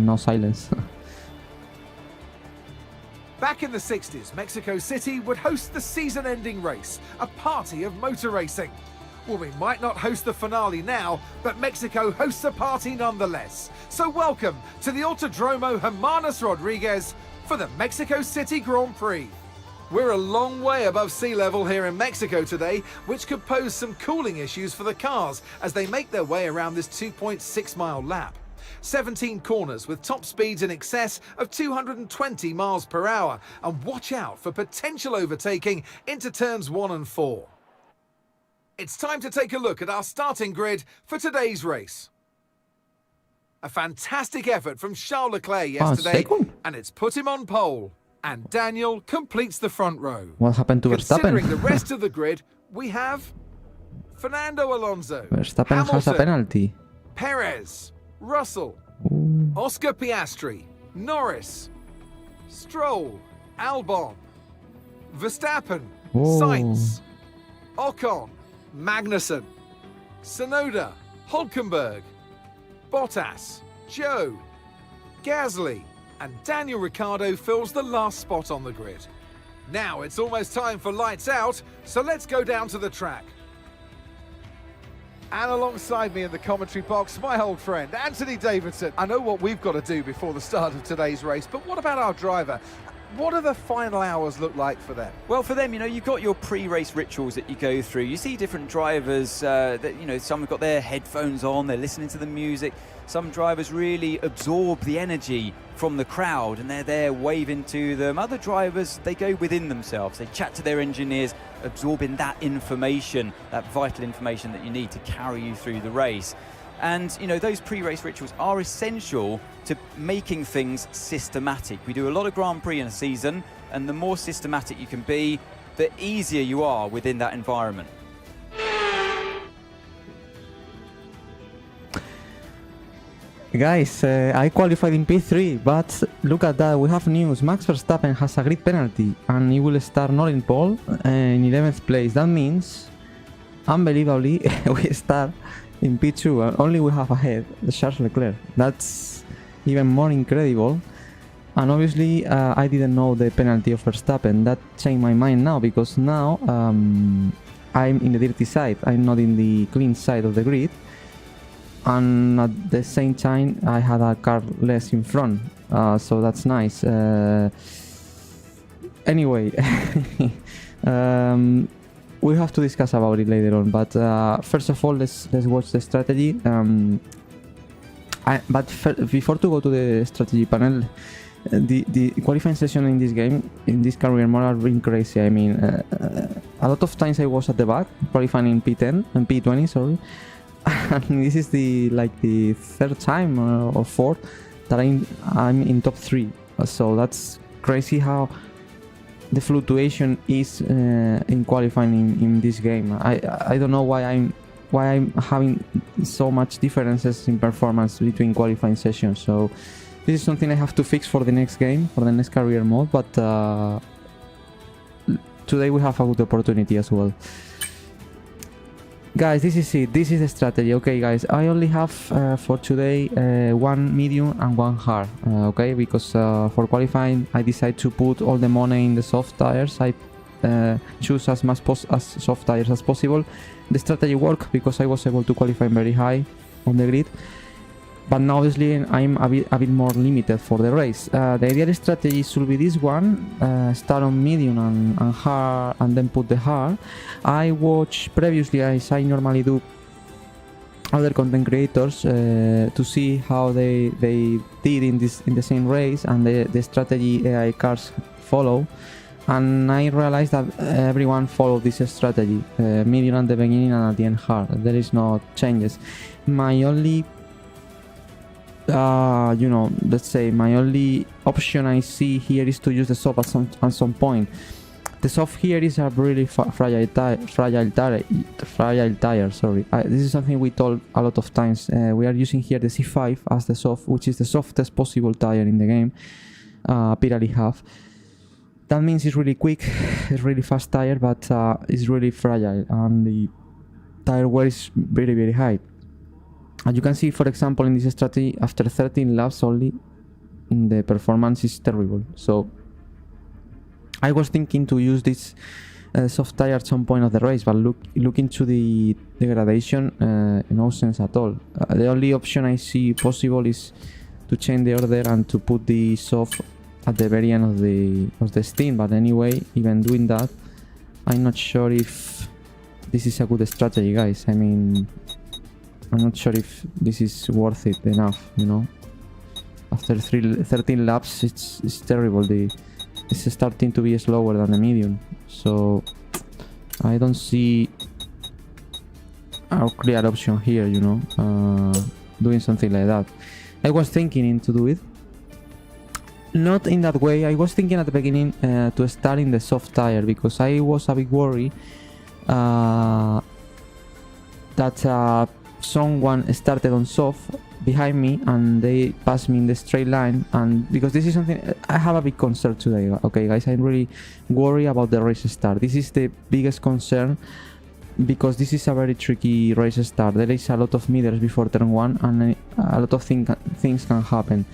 no silence. Back in the 60s, Mexico City would host the season-ending race, a party of motor racing. Well, we might not host the finale now, but Mexico hosts a party nonetheless. So welcome to the Autodromo Hermanos Rodriguez for the Mexico City Grand Prix. We're a long way above sea level here in Mexico today, which could pose some cooling issues for the cars as they make their way around this 2.6-mile lap. 17 corners with top speeds in excess of 220 miles per hour, and watch out for potential overtaking into turns 1 and 4. It's time to take a look at our starting grid for today's race. A fantastic effort from Charles Leclerc yesterday, and it's put him on pole. And Daniel completes the front row. What happened to Verstappen? Considering the rest of the grid, we have Fernando Alonso, Verstappen Hamilton, has a penalty. Perez, Russell, Ooh. Oscar Piastri, Norris, Stroll, Albon, Verstappen, Whoa. Sainz, Ocon, Magnussen, Tsunoda, Hulkenberg, Bottas, Joe, Gasly, and Daniel Ricciardo fills the last spot on the grid. Now it's almost time for lights out, so let's go down to the track. And alongside me in the commentary box, my old friend, Anthony Davidson. I know what we've got to do before the start of today's race, but what about our driver? What do the final hours look like for them? Well, for them, you know, you've got your pre-race rituals that you go through. You see different drivers that, you know, some have got their headphones on, they're listening to the music. Some drivers really absorb the energy from the crowd and they're there waving to them. Other drivers, they go within themselves. They chat to their engineers, absorbing that information, that vital information that you need to carry you through the race. And, you know, those pre-race rituals are essential to making things systematic. We do a lot of Grand Prix in a season, and the more systematic you can be, the easier you are within that environment. Guys, I qualified in P3, but look at that, we have news. Max Verstappen has a grid penalty, and he will start not in pole, in 11th place. That means, unbelievably, we start in P2, and only we have ahead Charles Leclerc. That's even more incredible. And obviously I didn't know the penalty of Verstappen. That changed my mind now, because now I'm in the dirty side. I'm not in the clean side of the grid, and at the same time I had a car less in front, so that's nice. Anyway, we have to discuss about it later on, but first of all, let's watch the strategy. Before to go to the strategy panel, the qualifying session in this game, in this career mode, are being crazy. I mean, a lot of times I was at the back, qualifying in P10 and P20, sorry. And this is the third time or fourth that I'm in top 3. So that's crazy how the fluctuation is in qualifying in this game. I don't know why I'm having so much differences in performance between qualifying sessions. So this is something I have to fix for the next game, for the next career mode. But today we have a good opportunity as well. Guys, this is it. This is the strategy. Okay, guys, I only have for today one medium and one hard. Okay, because for qualifying I decide to put all the money in the soft tires. I choose as soft tires as possible. The strategy worked because I was able to qualify very high on the grid. But now obviously I'm a bit more limited for the race. The ideal strategy should be this one, start on medium and hard, and then put the hard. I watched previously, as I normally do, other content creators to see how they did in the same race, and the strategy AI cars follow. And I realized that everyone followed this strategy, medium at the beginning and at the end hard. There is no changes. My only let's say my only option I see here is to use the soft at some point. The soft here is a really fragile tire. Sorry, this is something we told a lot of times. We are using here the C5 as the soft, which is the softest possible tire in the game. Pirelli have. That means it's really quick, it's really fast tire, but it's really fragile, and the tire wear is very high. As you can see, for example, in this strategy, after 13 laps only, the performance is terrible. So I was thinking to use this soft tire at some point of the race, but look into the degradation, no sense at all. The only option I see possible is to change the order and to put the soft at the very end of the stint. But anyway, even doing that, I'm not sure if this is a good strategy, guys. I mean, I'm not sure if this is worth it enough, you know. After 13 laps, it's terrible. It's starting to be slower than the medium, so I don't see a clear option here, you know, doing something like that. I was thinking to do it, not in that way. I was thinking at the beginning to start in the soft tire, because I was a bit worried that someone started on soft behind me and they passed me in the straight line, and because this is something I have a big concern today. Okay, guys, I'm really worried about the race start. This is the biggest concern, because this is a very tricky race start. There is a lot of meters before turn 1 and a lot of things can happen.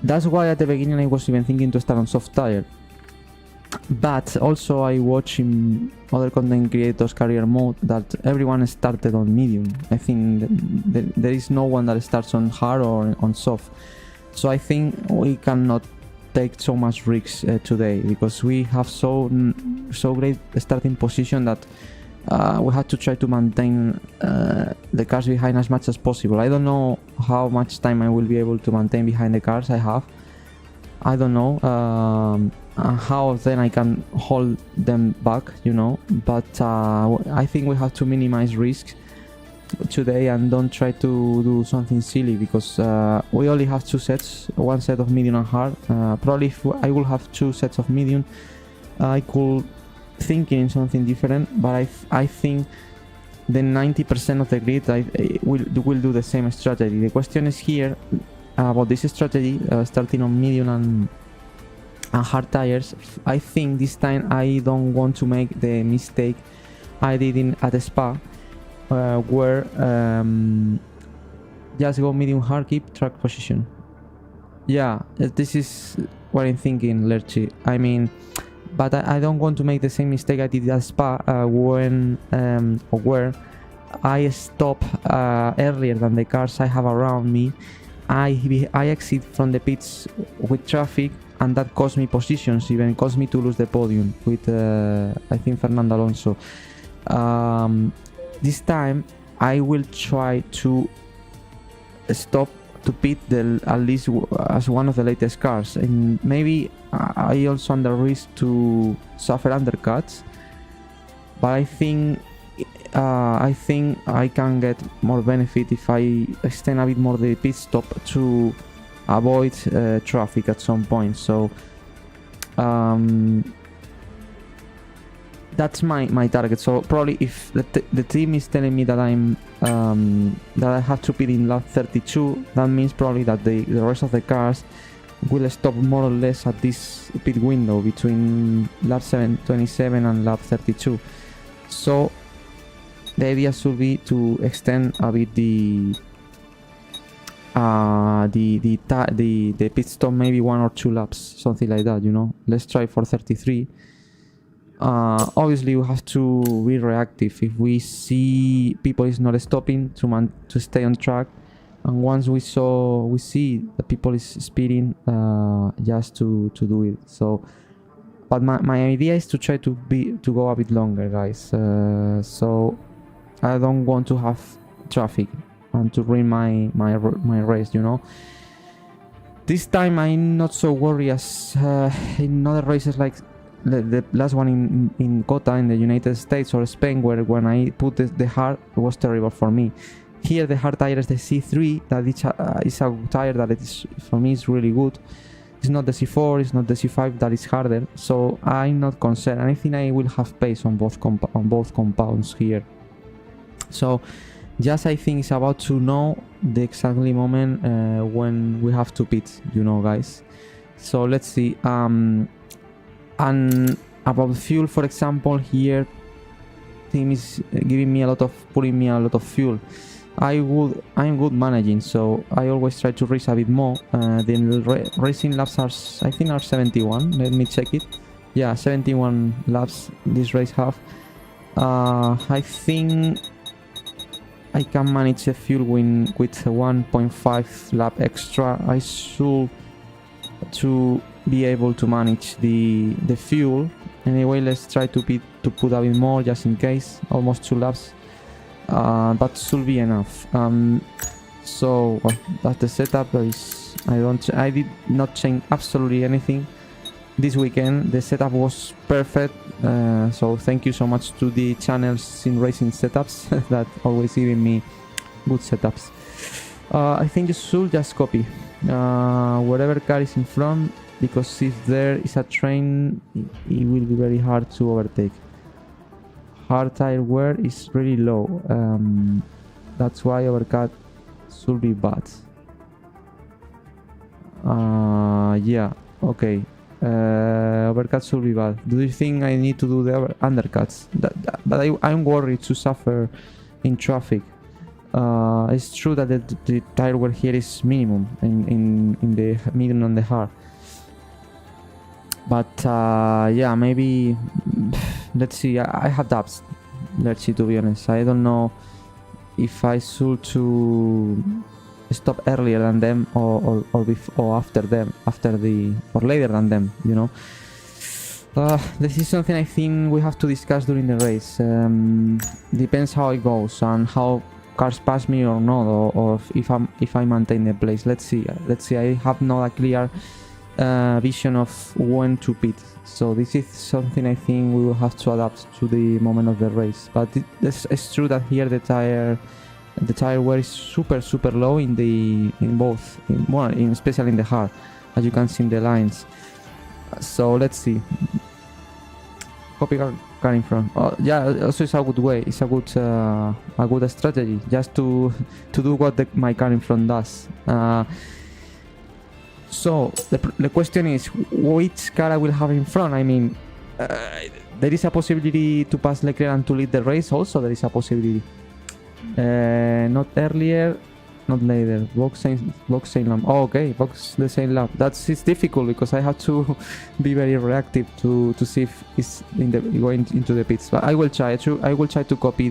That's why at the beginning I was even thinking to start on soft tire. But also I watch in other content creators career mode that everyone started on medium. I think there is no one that starts on hard or on soft. So I think we cannot take so much risks today, because we have so great starting position that we had to try to maintain the cars behind as much as possible. I don't know how much time I will be able to maintain behind the cars I have. I don't know how then I can hold them back, you know, but I think we have to minimize risks today and don't try to do something silly, because we only have 2 sets, 1 set of medium and hard. Probably if I will have 2 sets of medium, I could think in something different, but I think the 90% of the grid will do the same strategy. The question is here about this strategy, starting on medium and hard tires. I think this time I don't want to make the mistake I did at Spa, where just go medium hard, keep track position. Yeah, this is what I'm thinking, Lerchi. I mean, but I don't want to make the same mistake I did at Spa, where I stop earlier than the cars I have around me. I exit from the pits with traffic, and that cost me positions, even cost me to lose the podium with I think Fernando Alonso. This time I will try to stop to pit at least as one of the latest cars, and maybe I also under risk to suffer undercuts, but I think I can get more benefit if I extend a bit more the pit stop to avoid traffic at some point. So that's my target. So probably if the team is telling me that I'm that I have to pit in lap 32, that means probably that the rest of the cars will stop more or less at this pit window between lap 27 and lap 32. So the idea should be to extend a bit the pit stop, maybe 1 or 2 laps, something like that, you know. Let's try for 33. Obviously we have to be reactive if we see people is not stopping to stay on track, and once we see that people is speeding, just to do it. So but my idea is to try to go a bit longer, guys, so I don't want to have traffic and to ruin my race, you know. This time I'm not so worried as in other races, like the last one in Cota in the United States or Spain, where when I put the hard, it was terrible for me. Here the hard tire is the C3, that is a tire that is for me is really good. It's not the C4, it's not the C5 that is harder, so I'm not concerned. And I think I will have pace on both compounds here. So just I think it's about to know the exactly moment when we have to pit, you know, guys. So let's see. And about fuel, for example, here team is putting me a lot of fuel. I'm good managing, so I always try to race a bit more. The racing laps are, I think, are 71. Let me check it. Yeah, 71 laps this race have. I think I can manage the fuel with a 1.5 lap extra. I should to be able to manage the fuel. Anyway, let's try to put a bit more just in case. Almost 2 laps. That should be enough. So well, that's the setup. I did not change absolutely anything this weekend. The setup was perfect. So thank you so much to the channels in racing setups that always giving me good setups. I think you should just copy whatever car is in front, because if there is a train, it will be very hard to overtake. Hard tire wear is really low. That's why overcut should be bad. Yeah, okay. Overcut should be bad. Do you think I need to do the undercuts? But I'm worried to suffer in traffic. It's true that the tire wear here is minimum in the medium and the hard. But yeah, maybe let's see. I have doubts. Let's see, to be honest. I don't know if I should to stop earlier than them or after them, or later than them, you know. This is something I think we have to discuss during the race. Depends how it goes and how cars pass me or not, or if I maintain the place. Let's see. I have not a clear vision of when to pit, so this is something I think we will have to adapt to the moment of the race. But it's true that here the tire wear is super low especially in the hard, as you can see in the lines. So let's see. Copy car in front. Yeah, also it's a good way. It's a good strategy just to do what my car in front does. So the question is, which car I will have in front? I mean, there is a possibility to pass Leclerc and to lead the race. Also, there is a possibility. Not earlier, not later. Box same lap. Oh, okay, box the same lap. It's difficult because I have to be very reactive to see if it's going into the pits. But I will try to copy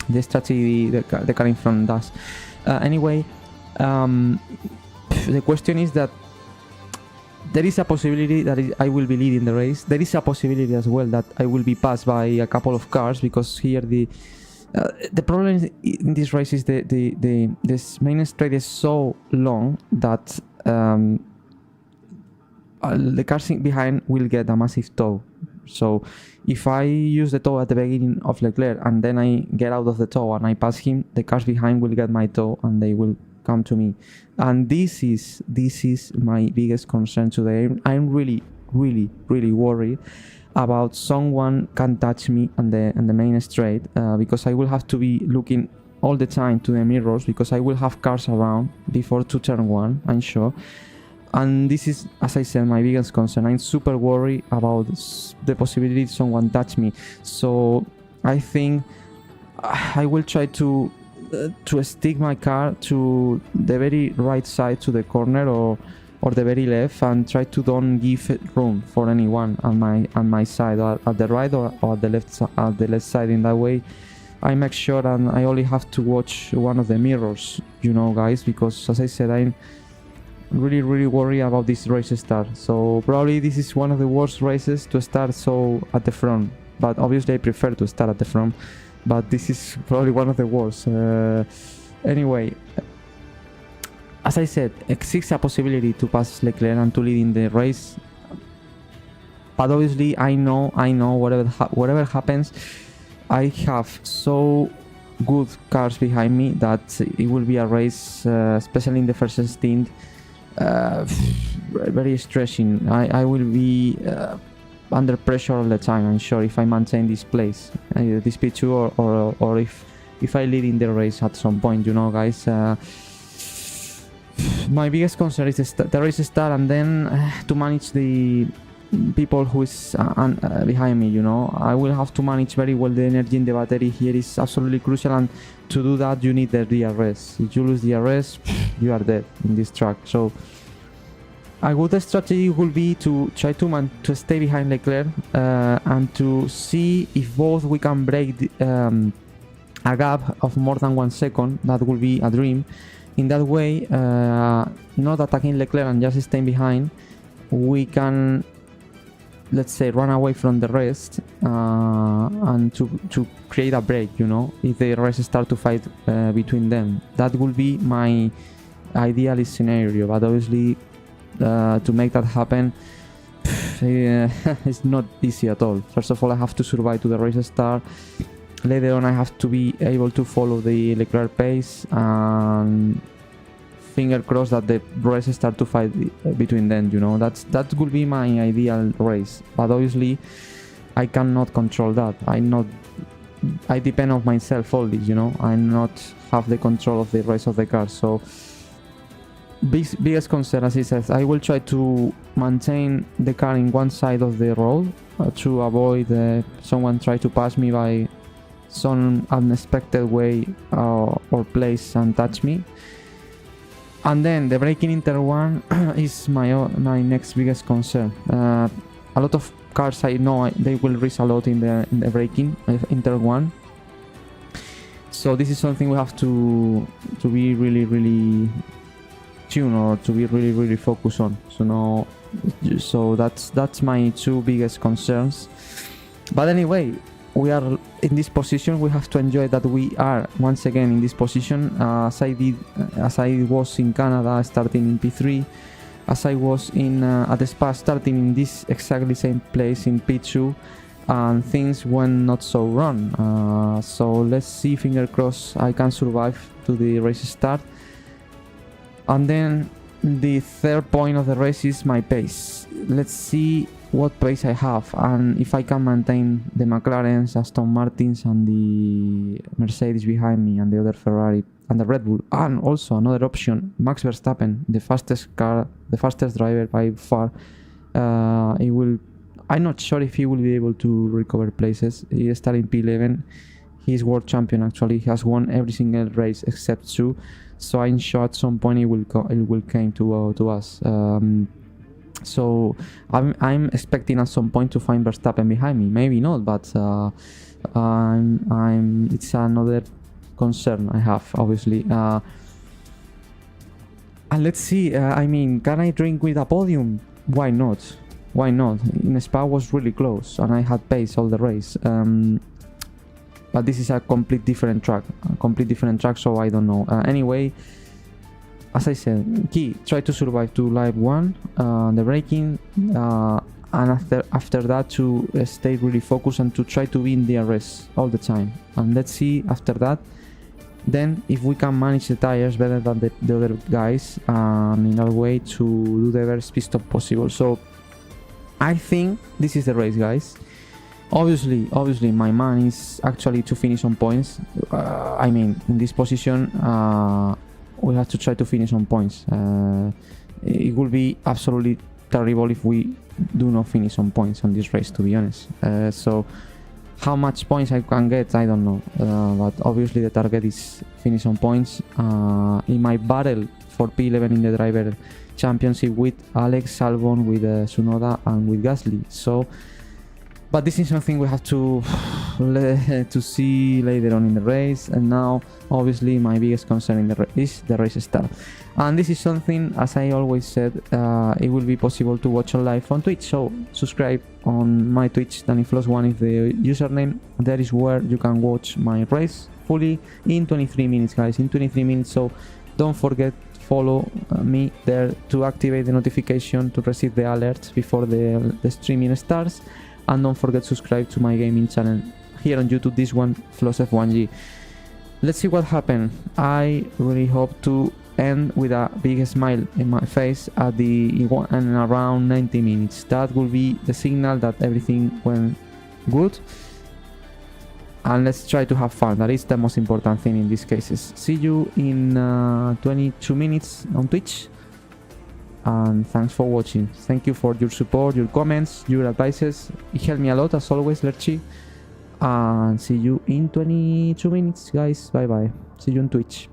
the strategy the car in front does. Anyway. The question is that there is a possibility that I will be leading the race. There is a possibility as well that I will be passed by a couple of cars, because here the problem in this race is this main straight is so long that the cars behind will get a massive tow. So if I use the tow at the beginning of Leclerc and then I get out of the tow and I pass him, the cars behind will get my tow and they will come to me. And this is my biggest concern today. I'm really worried about someone can touch me on the main straight, because I will have to be looking all the time to the mirrors, because I will have cars around before to turn 1, I'm sure. And this is, as I said, my biggest concern. I'm super worried about the possibility someone touch me. So I think I will try to stick my car to the very right side, to the corner or the very left, and try to don't give room for anyone on my side, or at the right or at the left side. In that way I make sure and I only have to watch one of the mirrors, you know, guys, because as I said, I'm really worried about this race start. So probably this is one of the worst races to start so at the front, but obviously I prefer to start at the front, but this is probably one of the worst. Anyway, as I said, exists a possibility to pass Leclerc and to lead in the race, but obviously I know whatever happens, I have so good cars behind me that it will be a race, especially in the first stint, very stressing. I will be under pressure all the time, I'm sure, if I maintain this place, this P2, or if I lead in the race at some point, you know, guys. My biggest concern is the race start, and then to manage the people who is behind me, you know. I will have to manage very well the energy in the battery here is absolutely crucial, and to do that you need the DRS. If you lose DRS, you are dead in this track. So a good strategy would be to try to stay behind Leclerc and to see if both we can break a gap of more than 1 second. That would be a dream. In that way, not attacking Leclerc and just staying behind, we can, let's say, run away from the rest and to create a break, you know, if the rest start to fight between them. That would be my idealist scenario, but obviously to make that happen, it's not easy at all. First of all, I have to survive to the race start. Later on, I have to be able to follow the Leclerc pace, and finger crossed that the race start to fight between them, you know. That would be my ideal race, but obviously I cannot control that. I depend on myself only, you know. I not have the control of the race of the car. So biggest concern, as he says, I will try to maintain the car in one side of the road to avoid someone try to pass me by some unexpected way or place and touch me. And then the braking in turn 1 is my next biggest concern. A lot of cars I know they will risk a lot in the braking in turn 1. So this is something we have to be really tuned, or to be really focused on. So that's my 2 biggest concerns. But anyway, we are in this position. We have to enjoy that we are once again in this position, as I was in Canada starting in P3, as I was at the Spa starting in this exactly same place in P2, and things went not so wrong. So let's see, finger crossed I can survive to the race start. And then the third point of the race is my pace. Let's see what pace I have, and if I can maintain the McLarens, Aston Martins and the Mercedes behind me, and the other Ferrari and the Red Bull. And also another option, Max Verstappen, the fastest driver by far. I'm not sure if he will be able to recover places. He is starting P11. He is world champion actually. He has won every single race except 2. So I'm sure at some point it will come to us. So I'm expecting at some point to find Verstappen behind me. Maybe not, but it's another concern I have, obviously. And let's see. I mean, can I drink with a podium? Why not? Why not? In Spa was really close, and I had pace all the race. But this is a complete different track. So I don't know. Anyway, as I said, try to survive to lap 1, the braking, and after that to stay really focused and to try to be in DRS all the time. And let's see after that, then if we can manage the tires better than the other guys, in a way to do the best pit stop possible. So I think this is the race, guys. Obviously my man is actually to finish on points. I mean, in this position, we have to try to finish on points. It will be absolutely terrible if we do not finish on points on this race, to be honest. So how much points I can get, I don't know. But obviously the target is finish on points. In my battle for P11 in the driver championship with Alex, Albon, with Tsunoda and with Gasly. So, but this is something we have to see later on in the race. And now, obviously, my biggest concern is the race start. And this is something, as I always said, it will be possible to watch on live on Twitch. So subscribe on my Twitch, DannyFloss1 is the username. That is where you can watch my race fully in 23 minutes, guys. In 23 minutes. So don't forget, follow me there to activate the notification to receive the alerts before the streaming starts. And don't forget to subscribe to my gaming channel here on YouTube, this one, FlossF1G. Let's see what happens. I really hope to end with a big smile in my face at around 90 minutes. That will be the signal that everything went good. And let's try to have fun. That is the most important thing in these cases. See you in 22 minutes on Twitch. and thanks for watching. Thank you for your support, your comments, your advices. It helped me a lot as always, Lerchi. And see you in 22 minutes, guys. Bye bye. See you on Twitch.